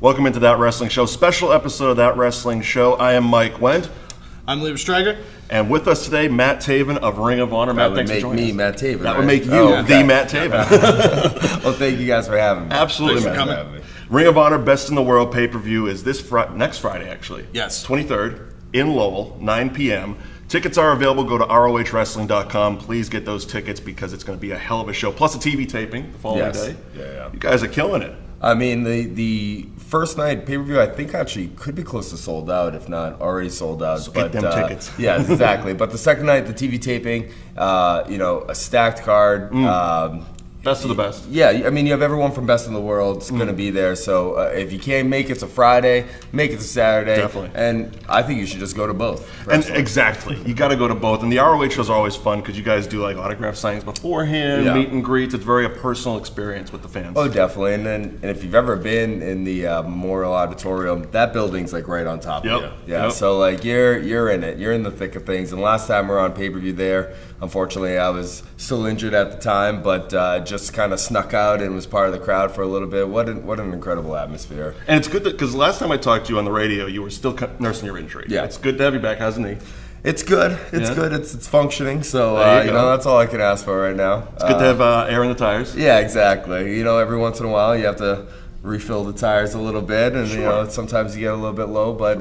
Welcome into That Wrestling Show, special episode of That Wrestling Show. I am Mike Wendt. I'm Stryker. And with us today, Matt Taven of Ring of Honor. Matt, thanks for joining us. That would make me Matt Taven. That would make you the Matt Taven. Well, thank you guys for having me. Absolutely, Thanks for man. coming. Ring of Honor Best in the World pay-per-view is next Friday, actually. Yes. 23rd in Lowell, 9 p.m. Tickets are available. Go to ROHWrestling.com. Please get those tickets because it's going to be a hell of a show. Plus a TV taping the following day. Yeah. You guys are killing it. I mean, the first night pay-per-view, I think actually could be close to sold out, if not already sold out. So get them tickets. Yeah, exactly. But the second night, the TV taping, a stacked card. Best of the best. Yeah, I mean, you have everyone from Best in the World going to be there. So if you can't make it to Friday, make it to Saturday. Definitely. And I think you should just go to both. And exactly. You got to go to both. And the ROH shows are always fun because you guys do like autograph signings beforehand, meet and greets. It's very a personal experience with the fans. Oh, definitely. And if you've ever been in the Memorial Auditorium, that building's like right on top of you. Yeah. So like you're in it. You're in the thick of things. And last time we were on pay-per-view there, unfortunately, I was still injured at the time, but just kind of snuck out and was part of the crowd for a little bit. What an incredible atmosphere. And it's good because last time I talked to you on the radio, you were still nursing your injury. Yeah. It's good to have you back. How's the knee? It's good. It's good. It's functioning. So that's all I can ask for right now. It's good to have air in the tires. Yeah, exactly. Every once in a while you have to refill the tires a little bit, and sometimes you get a little bit low, but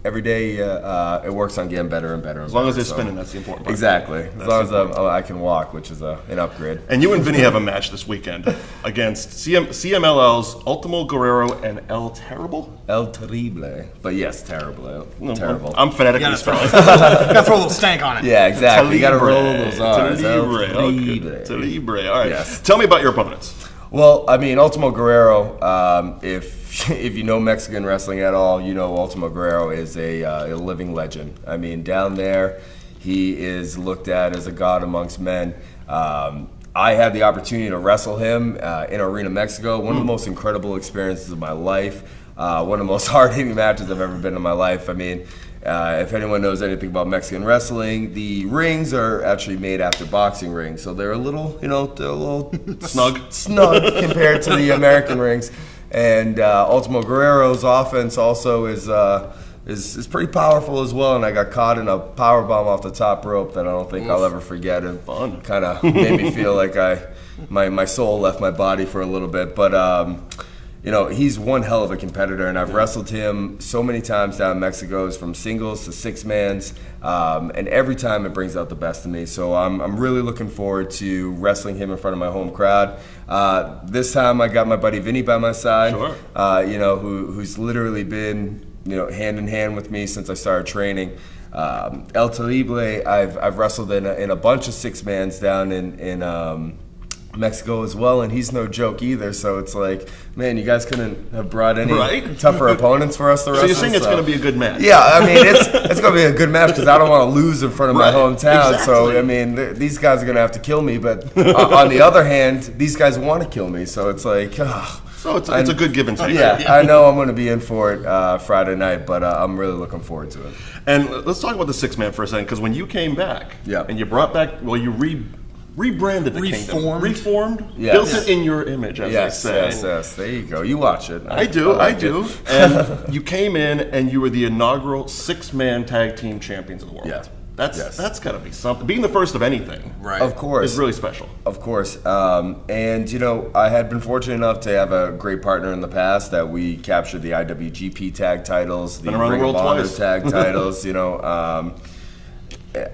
every day it works on getting better and better. As long as they're spinning, that's the important part. Exactly. As long as I can walk, which is an upgrade. And you and Vinny have a match this weekend against CMLL's Ultimo Guerrero and El Terrible? El Terrible. But yes, terrible. Terrible. I'm phonetically spelling. Gotta throw a little stank on it. Yeah, exactly. You gotta roll those R's. Terrible. All right. Yes. Tell me about your opponents. Well, I mean, Ultimo Guerrero, if you know Mexican wrestling at all, you know Ultimo Guerrero is a living legend. I mean, down there, he is looked at as a god amongst men. I had the opportunity to wrestle him in Arena, Mexico. One of the most incredible experiences of my life. One of the most hard-hitting matches I've ever been in my life. I mean, if anyone knows anything about Mexican wrestling, the rings are actually made after boxing rings, so they're a little, snug compared to the American rings. And Ultimo Guerrero's offense also is pretty powerful as well. And I got caught in a power bomb off the top rope that I don't think I'll ever forget. It kind of made me feel like my soul left my body for a little bit, but. He's one hell of a competitor, and I've wrestled him so many times down in Mexico, from singles to six-mans, and every time it brings out the best in me. So I'm really looking forward to wrestling him in front of my home crowd. This time I got my buddy Vinny by my side, who's literally been hand in hand with me since I started training. El Terrible, I've wrestled in a bunch of six-mans down in Mexico as well, and he's no joke either. So it's like, man, you guys couldn't have brought any tougher opponents for us to wrestle. So you're saying it's going to be a good match? Yeah, I mean, it's going to be a good match because I don't want to lose in front of my hometown. Exactly. So I mean, these guys are going to have to kill me, but on the other hand, these guys want to kill me. So it's like, so it's a good give and take. Yeah, I know I'm going to be in for it Friday night, but I'm really looking forward to it. And let's talk about the six-man for a second, because when you came back, and you brought back, you rebranded the Kingdom. Reformed? Yes. Built it in your image, as they say. Yes. There you go. You watch it. I do. And you came in and you were the inaugural six-man tag team champions of the world. Yeah. That's got to be something. Being the first of anything, of course, is really special. Of course. And I had been fortunate enough to have a great partner in the past that we captured the IWGP tag titles, the Ring of Honor tag titles.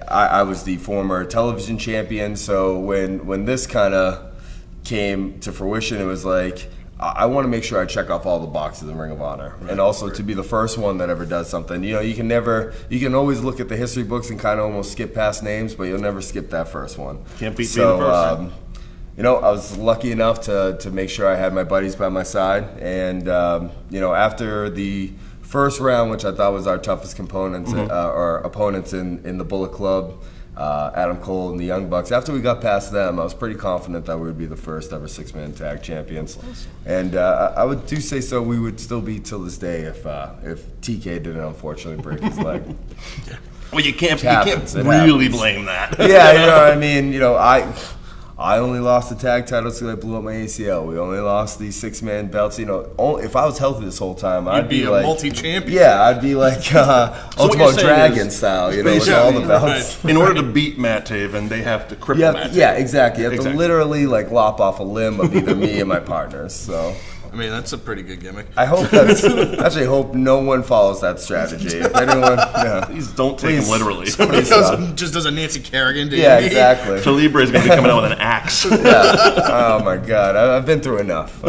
I was the former television champion, so when this kind of came to fruition, it was like, I want to make sure I check off all the boxes in Ring of Honor, and also to be the first one that ever does something. You can always look at the history books and kind of almost skip past names, but you'll never skip that first one. Can't beat being the first. I was lucky enough to make sure I had my buddies by my side, and after the first round, which I thought was our toughest components or opponents in the Bullet Club, Adam Cole and the Young Bucks. After we got past them, I was pretty confident that we would be the first ever six-man tag champions. And I would say so. We would still be till this day if TK didn't unfortunately break his leg. Well, you can't really blame that. Yeah, I mean, I only lost the tag titles because I blew up my ACL. We only lost the 6-man belts. You know, if I was healthy this whole time, I'd be a like multi-champion. Yeah, I'd be like Ultimo Dragon style, you know, with all the belts. Right. In order to beat Matt Taven, they have to cripple Matt Taven. Yeah, exactly. You have to literally like lop off a limb of either me and my partners. So. I mean, that's a pretty good gimmick. I hope actually hope no one follows that strategy. If anyone, please don't take him literally. Somebody just does a Nancy Kerrigan. Yeah, exactly. Calibre is going to be coming out with an axe. Yeah. Oh my God, I've been through enough.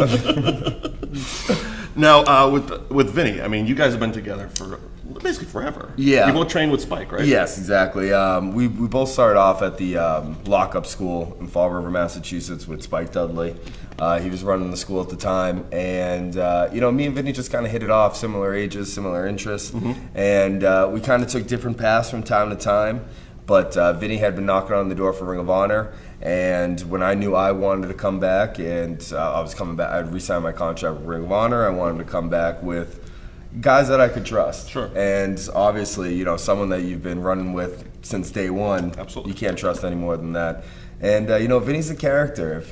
Now, with Vinny, I mean, you guys have been together for basically forever. Yeah. You both trained with Spike, right? Yes, exactly. We both started off at the lockup school in Fall River, Massachusetts with Spike Dudley. He was running the school at the time, and you know, me and Vinny just kind of hit it off, similar ages, similar interests, and we kind of took different paths from time to time. But Vinny had been knocking on the door for Ring of Honor, and when I knew I wanted to come back, and I was coming back, I'd re-signed my contract with Ring of Honor. I wanted to come back with guys that I could trust. Sure. And obviously, you know, someone that you've been running with since day one. Absolutely. You can't trust any more than that. And you know, Vinny's a character. If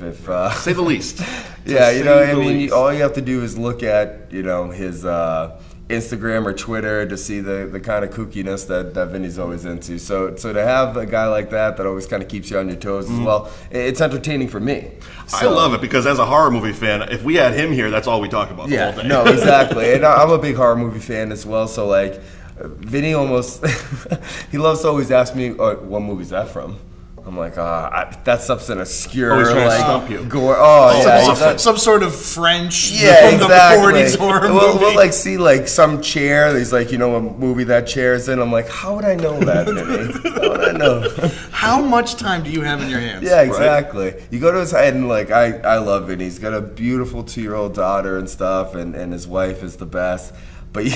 say the least. Yeah, you know, I mean, all you have to do is look at, you know, his Instagram or Twitter to see the kind of kookiness that Vinny's always into. So to have a guy like that always kind of keeps you on your toes as well, it's entertaining for me. I love it because as a horror movie fan, if we had him here, that's all we talk about the whole day. No, exactly. And I'm a big horror movie fan as well, so like Vinny almost, he loves to always ask me, what movie's that from? I'm like, that stuff's an obscure, he's trying like, to stump you. Gore. Oh, yeah. Some sort of French from exactly. the 40s horror movie. We'll like see like some chair. He's like, you know what movie that chair's in? I'm like, how would I know that, Vinny? How would I know? How much time do you have in your hands? Yeah, exactly. Right? You go to his head and like, I love Vinny. He's got a beautiful 2-year-old daughter and stuff, and his wife is the best. But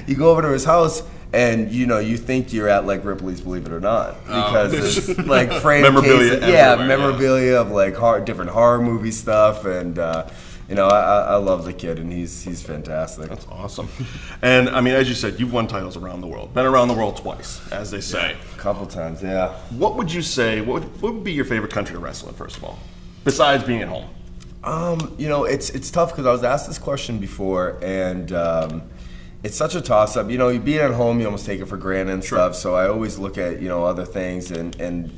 you go over to his house, and you know, you think you're at like Ripley's Believe It or Not, because there's like framed memorabilia, cases, memorabilia of like different horror movie stuff, and you know, I love the kid, and he's fantastic. That's awesome. And I mean, as you said, you've won titles around the world, been around the world twice, as they say. A couple times, yeah. What would you say? What would be your favorite country to wrestle in, first of all, besides being at home? You know, it's tough because I was asked this question before, and it's such a toss-up. You know, you being at home, you almost take it for granted and stuff. So I always look at, you know, other things, and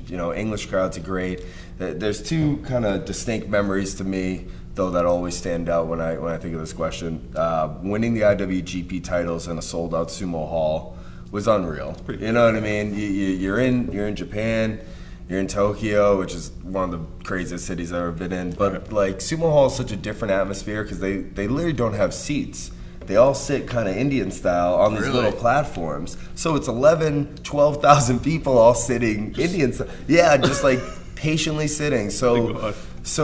you know, English crowds are great. There's two kind of distinct memories to me, though, that always stand out when I think of this question. Winning the IWGP titles in a sold-out sumo hall was unreal. You know what I mean? You're in Japan. You're in Tokyo, which is one of the craziest cities I've ever been in. But like, sumo hall is such a different atmosphere because they literally don't have seats. They all sit kind of Indian style on these little platforms. So it's 12,000 people all sitting Indian style. Yeah, just like patiently sitting. So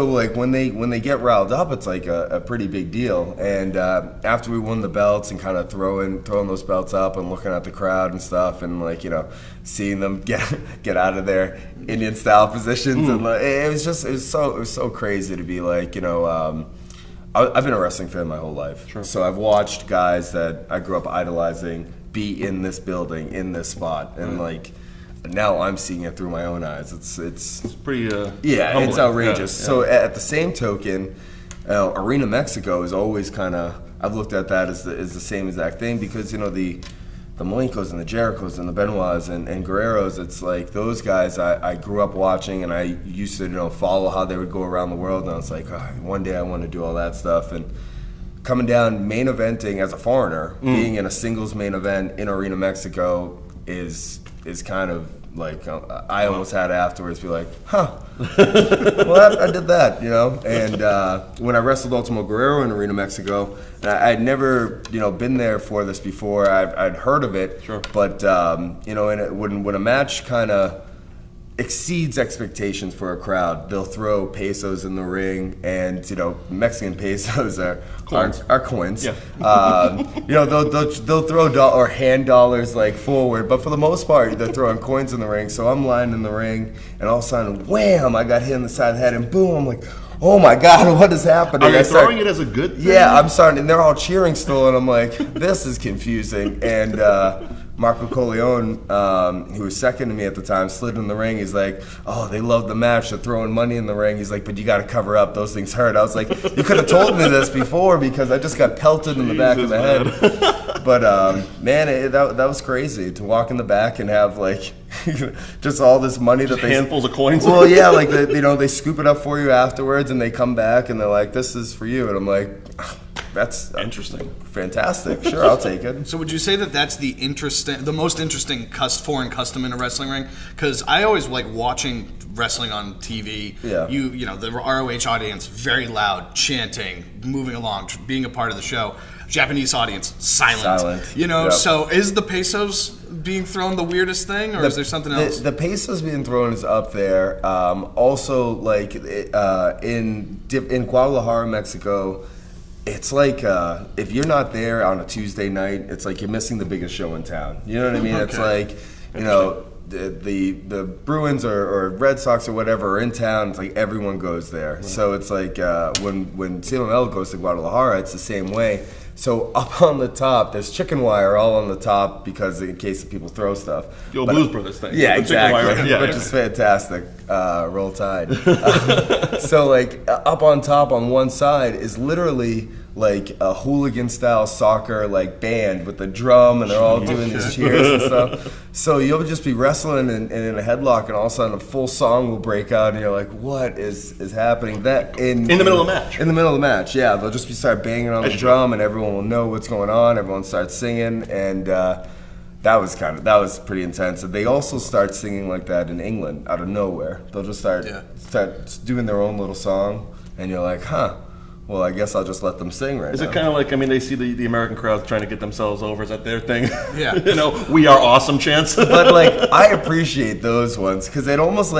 like when they get riled up, it's like a pretty big deal. And after we won the belts and kind of throwing those belts up and looking at the crowd and stuff, and like, you know, seeing them get out of their Indian style positions, and like, it was so crazy to be like, you know. I've been a wrestling fan my whole life. Sure. So I've watched guys that I grew up idolizing be in this building, in this spot, and like now I'm seeing it through my own eyes. It's pretty humbling. It's outrageous. Yeah. So at the same token, Arena Mexico is always kind of, I've looked at that as the same exact thing, because you know the Malenkos and the Jerichos and the Benoits and Guerreros, it's like those guys I grew up watching, and I used to, you know, follow how they would go around the world, and I was like, one day I want to do all that stuff. And coming down, main eventing as a foreigner, being in a singles main event in Arena Mexico is kind of like, I almost had to afterwards be like, well, I did that, you know. And when I wrestled Ultimo Guerrero in Arena Mexico, and I'd never, you know, been there for this before. I'd heard of it, but you know, and when a match kind of exceeds expectations for a crowd, they'll throw pesos in the ring, and you know, Mexican pesos are coins. Yeah. You know, they'll throw hand dollars like forward, but for the most part, they're throwing coins in the ring. So I'm lying in the ring, and all of a sudden, wham! I got hit in the side of the head, and boom! I'm like, oh my God, what is happening? Are you throwing it as a good thing? Yeah, I'm starting, and they're all cheering still, and I'm like, this is confusing. And Marco Corleone, who was second to me at the time, slid in the ring. He's like, "Oh, they love the match. They're throwing money in the ring." He's like, "But you got to cover up. Those things hurt." I was like, "You could have told me this before because I just got pelted in the back of the head." But man, that was crazy to walk in the back and have like just all this money that they handfuls of coins. Well, yeah, like they scoop it up for you afterwards, and they come back and they're like, "This is for you," and I'm like, "That's interesting, fantastic. Sure, I'll take it." So would you say that that's the most interesting foreign custom in a wrestling ring? Because I always like watching wrestling on TV. Yeah. You know, the ROH audience, very loud, chanting, moving along, being a part of the show. Japanese audience, silent. You know, Yep. so is the pesos being thrown the weirdest thing, or is there something else? The pesos being thrown is up there. Also, like in Guadalajara, Mexico, it's like if you're not there on a Tuesday night, it's like you're missing the biggest show in town. You know what I mean? It's like, you know, the Bruins or Red Sox or whatever are in town. It's like everyone goes there. Right. So it's like when CMLL goes to Guadalajara, it's the same way. So up on the top, there's chicken wire all on the top because in case people throw stuff. The old Blues Brothers thing. Yeah, the exactly. Yeah, which is fantastic. Roll Tide. So like up on top on one side is literally like a hooligan-style soccer like band with the drum, and they're all doing these cheers and stuff. So you'll just be wrestling and in a headlock, and all of a sudden a full song will break out, and you're like, "What is happening?" That in the middle of the match. In the middle of the match, yeah, they'll just start banging on the drum, and everyone will know what's going on. Everyone starts singing, and that was pretty intense. And they also start singing like that in England out of nowhere. They'll just start doing their own little song, and you're like, "Huh. Well, I guess I'll just let them sing right now." Is it kind of like, I mean, they see the American crowd trying to get themselves over? Is that their thing? Yeah. You know, we are awesome chants. But like, I appreciate those ones because it almost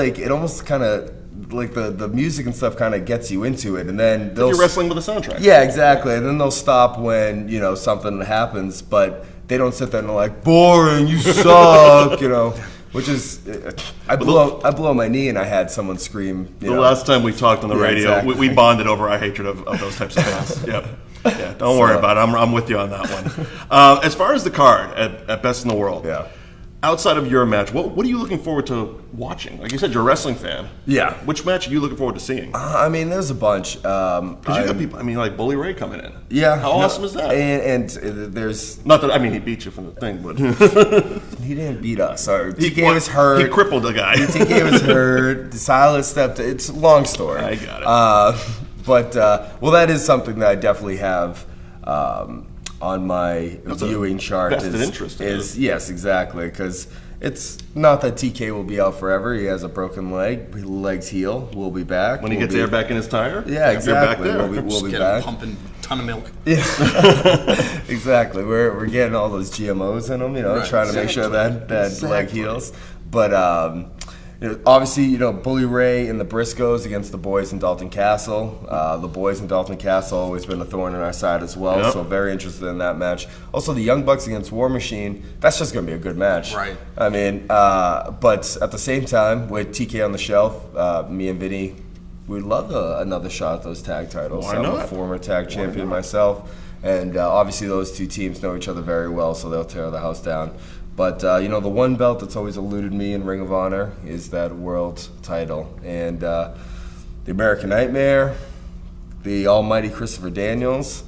kind of like the music and stuff kind of gets you into it, and then you're wrestling with a soundtrack. Yeah, exactly. And then they'll stop when something happens, but they don't sit there and they're like, "Boring, you suck," Which is, I blew my knee and I had someone scream. The last time we talked on the radio, exactly. we bonded over our hatred of those types of fans. Yep. Yeah, don't worry about it. I'm with you on that one. As far as the card at Best in the World, outside of your match, what are you looking forward to watching? Like you said, you're a wrestling fan. Yeah. Which match are you looking forward to seeing? I mean, there's a bunch. Because you got people, I mean, like Bully Ray coming in. Yeah. How awesome is that? And there's... Not that, I mean, he beat you from the thing, but... He didn't beat us. TK was hurt. He crippled the guy. TK was hurt. Silas stepped... It's a long story. I got it. But that is something that I definitely have... on my viewing chart vested interest. Yes, exactly, because it's not that TK will be out forever. He has a broken leg. Legs heal. We'll be back when he gets air back in his tire. Yeah, exactly. Back there. We'll be get back. Pumping a ton of milk. Yeah, exactly. We're getting all those GMOs in them. Trying to make sure that leg heals. But obviously, Bully Ray and the Briscoes against the boys in Dalton Castle. The boys in Dalton Castle always been a thorn in our side as well, so very interested in that match. Also, the Young Bucks against War Machine. That's just going to be a good match. Right. I mean, but at the same time, with TK on the shelf, me and Vinny, we'd love another shot at those tag titles. Why not? I'm a former tag champion myself, and obviously those two teams know each other very well, so they'll tear the house down. But, the one belt that's always eluded me in Ring of Honor is that world title. And the American Nightmare, the almighty Christopher Daniels.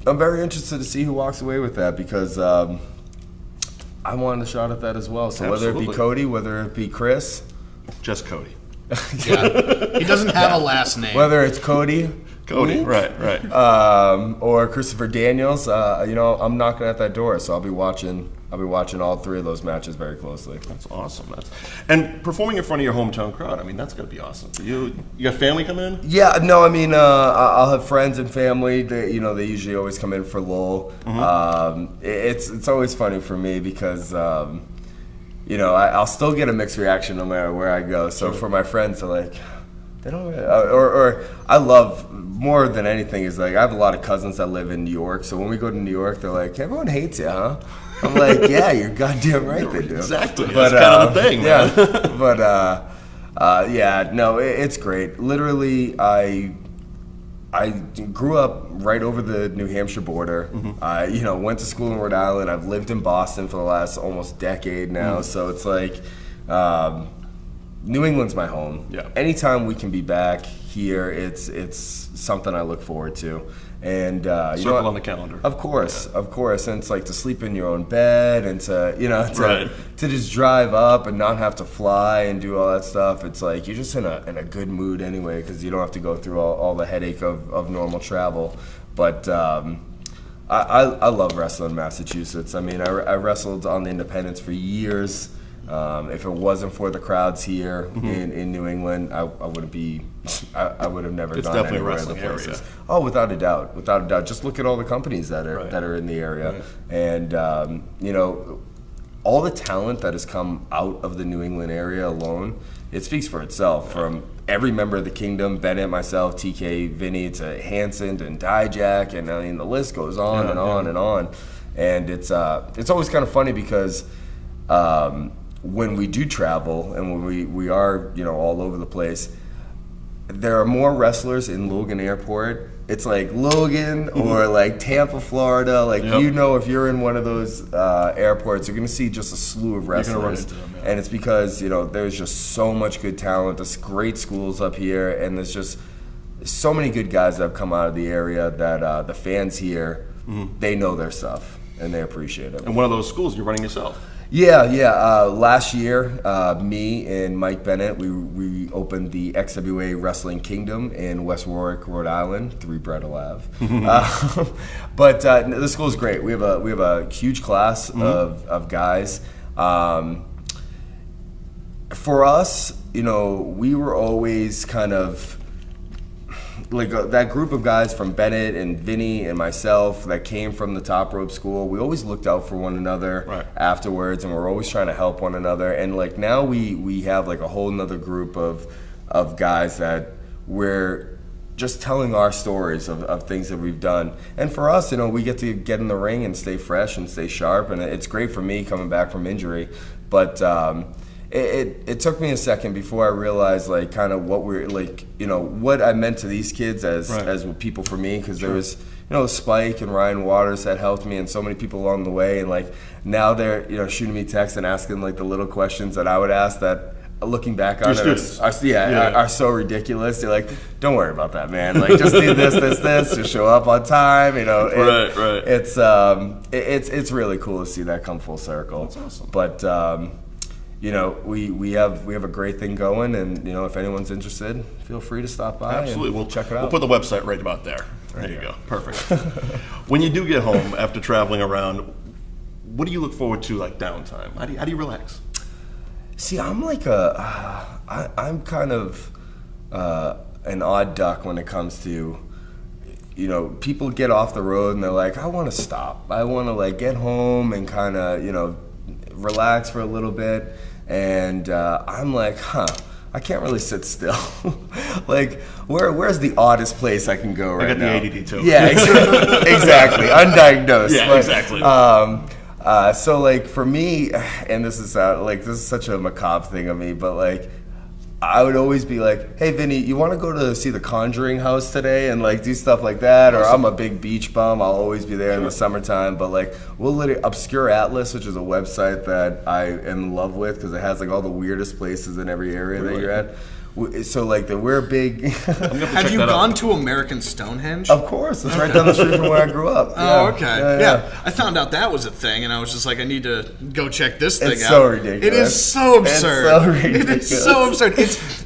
I'm very interested to see who walks away with that because I wanted a shot at that as well. So whether it be Cody, whether it be Chris. Just Cody. Yeah. He doesn't have a last name. Whether it's Cody, right. or Christopher Daniels, I'm knocking at that door, so I'll be watching all three of those matches very closely. That's awesome. And performing in front of your hometown crowd, I mean, that's got to be awesome. You got family come in? Yeah, no, I mean, I'll have friends and family. They usually always come in for Lowell. Mm-hmm. It's always funny for me because I'll still get a mixed reaction no matter where I go. So for my friends, they're like, they don't, or I love more than anything is like I have a lot of cousins that live in New York. So when we go to New York, they're like, everyone hates you, huh? I'm like, yeah, you're goddamn right they do. Exactly. But, that's kind of the thing, man. Yeah. But no, it's great. Literally, I grew up right over the New Hampshire border. I, went to school in Rhode Island. I've lived in Boston for the last almost decade now. So it's like New England's my home. Yeah. Anytime we can be back here, it's something I look forward to. And circle on the calendar. Of course. And it's like to sleep in your own bed and to just drive up and not have to fly and do all that stuff. It's like you're just in a good mood anyway, because you don't have to go through all the headache of normal travel. But I love wrestling in Massachusetts. I mean, I wrestled on the independents for years. If it wasn't for the crowds here in New England, I wouldn't be. I would have never gone anywhere in the places. Area. Oh, without a doubt. Just look at all the companies that are in the area, and all the talent that has come out of the New England area alone. It speaks for itself. From every member of the Kingdom, Bennett, myself, TK, Vinny, to Hanson and Dijak, and I mean the list goes on and on and on. And it's always kind of funny because. When we do travel and when we are all over the place, there are more wrestlers in Logan Airport. It's like Logan or like Tampa, Florida. Like if you're in one of those airports, you're gonna see just a slew of wrestlers. You're gonna run into them, and it's because there's just so much good talent. There's great schools up here, and there's just so many good guys that have come out of the area that the fans here they know their stuff and they appreciate it. And one of those schools you're running yourself. Yeah. Last year, me and Mike Bennett, we opened the XWA Wrestling Kingdom in West Warwick, Rhode Island, 3 Brettle Ave. But the school is great. We have a huge class of guys. For us, we were always kind of like that group of guys from Bennett and Vinny and myself that came from the Top Rope School. We always looked out for one another afterwards, and we're always trying to help one another. And like now we have like a whole nother group of guys that we're just telling our stories of things that we've done. And for us, we get to get in the ring and stay fresh and stay sharp. And it's great for me coming back from injury, but it took me a second before I realized like kind of what we're like, what I meant to these kids as people for me, because there was Spike and Ryan Waters that helped me, and so many people along the way, and like now they're shooting me texts and asking like the little questions that I would ask that looking back on it are so ridiculous. They're like, don't worry about that, man. Like just do this, just show up on time. Right. It's really cool to see that come full circle. That's awesome. But we have a great thing going, and if anyone's interested, feel free to stop by. Absolutely, we'll check it out. We'll put the website right about there. There you go. Perfect. When you do get home after traveling around, what do you look forward to like downtime? How do you relax? See, I'm like I'm kind of an odd duck when it comes to. People get off the road and they're like, I want to stop. I want to like get home and kind of relax for a little bit. And I'm like, I can't really sit still. Like, where's the oddest place I can go right now? I got the ADD too. Yeah, exactly. Undiagnosed. Yeah, exactly. So like for me, and this is such a macabre thing of me, but like I would always be like, hey Vinny, you want to go to see the Conjuring house today and like do stuff like that? Or I'm a big beach bum, I'll always be there in the summertime. But like we'll literally Obscure Atlas, which is a website that I am in love with because it has like all the weirdest places in every area that you're at. So like we're big. Have you gone to American Stonehenge? Of course, it's right down the street from where I grew up. Oh, okay. Yeah. I found out that was a thing, and I was just like, I need to go check this thing out. It's so ridiculous. It is so absurd. It's so ridiculous. It is so absurd.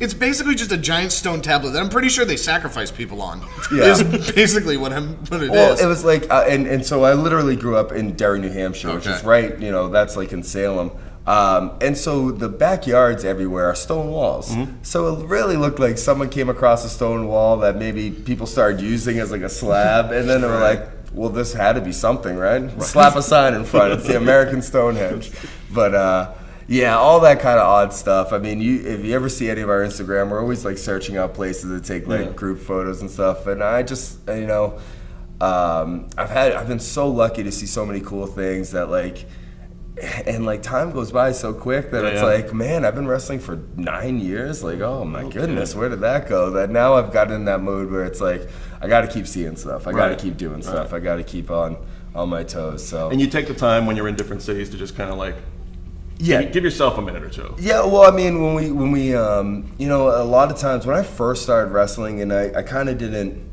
It's basically just a giant stone tablet that I'm pretty sure they sacrifice people on. Yeah. Is basically what it is. Well, it was like, and so I literally grew up in Derry, New Hampshire, which is right, that's like in Salem. And so the backyards everywhere are stone walls. So it really looked like someone came across a stone wall that maybe people started using as like a slab, and then they were like, well, this had to be something, right? Slap a sign in front. It's the American Stonehenge. But yeah, all that kind of odd stuff. I mean, if you ever see any of our Instagram, we're always like searching out places to take like group photos and stuff. And I just, I've been so lucky to see so many cool things that like, And like time goes by so quick that it's like, man, I've been wrestling for 9 years. Like, oh my goodness, where did that go? That now I've gotten in that mood where it's like, I got to keep seeing stuff. I got to keep doing stuff. I got to keep on my toes. So. And you take the time when you're in different cities to just kind of like, give yourself a minute or two. Yeah, well, I mean, when we you know, a lot of times when I first started wrestling, and I kind of didn't.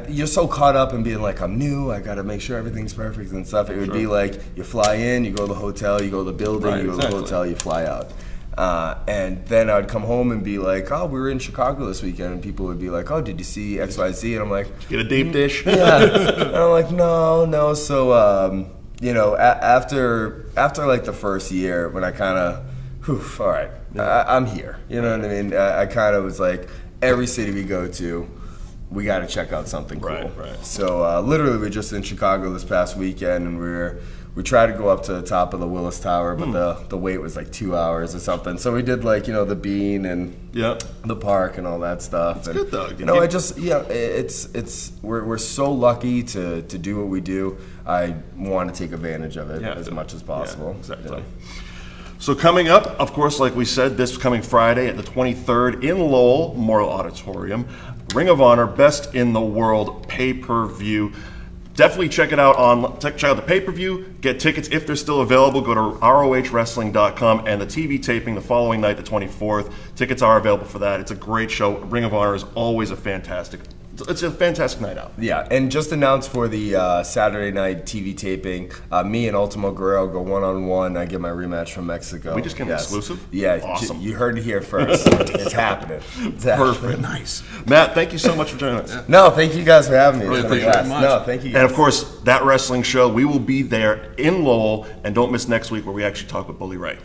You're so caught up in being like, I'm new, I gotta make sure everything's perfect and stuff. It would be like, you fly in, you go to the hotel, you go to the building, you go to the hotel, you fly out. And then I'd come home and be like, oh, we were in Chicago this weekend, and people would be like, oh, did you see XYZ? And I'm like, get a deep dish. Yeah. And I'm like, no. So, you know, after like the first year, when I kind of, all right, I'm here. You know what I mean? I kind of was like, every city we go to, we got to check out something cool. Right. So literally, we were just in Chicago this past weekend, and we tried to go up to the top of the Willis Tower, but the wait was like 2 hours or something. So we did like, you know, the Bean and the park and all that stuff. It's and, good though. You know, we're so lucky to do what we do. I want to take advantage of it as much as possible. Yeah, exactly. So coming up, of course, like we said, this coming Friday at the 23rd in Lowell Memorial Auditorium, Ring of Honor Best in the World pay-per-view. Definitely check it out check out the pay-per-view. Get tickets if they're still available. Go to ROHWrestling.com, and the TV taping the following night, the 24th. Tickets are available for that. It's a great show. Ring of Honor is always it's a fantastic night out. Yeah, and just announced for the Saturday night TV taping, me and Ultimo Guerrero go one-on-one. I get my rematch from Mexico. We just came exclusive? Yeah, awesome. You heard it here first. It's happening. Perfect. Nice. Matt, thank you so much for joining us. No, thank you guys for having me. Really appreciate it. No, thank you guys. And of course, that wrestling show, we will be there in Lowell, and don't miss next week where we actually talk with Bully Ray.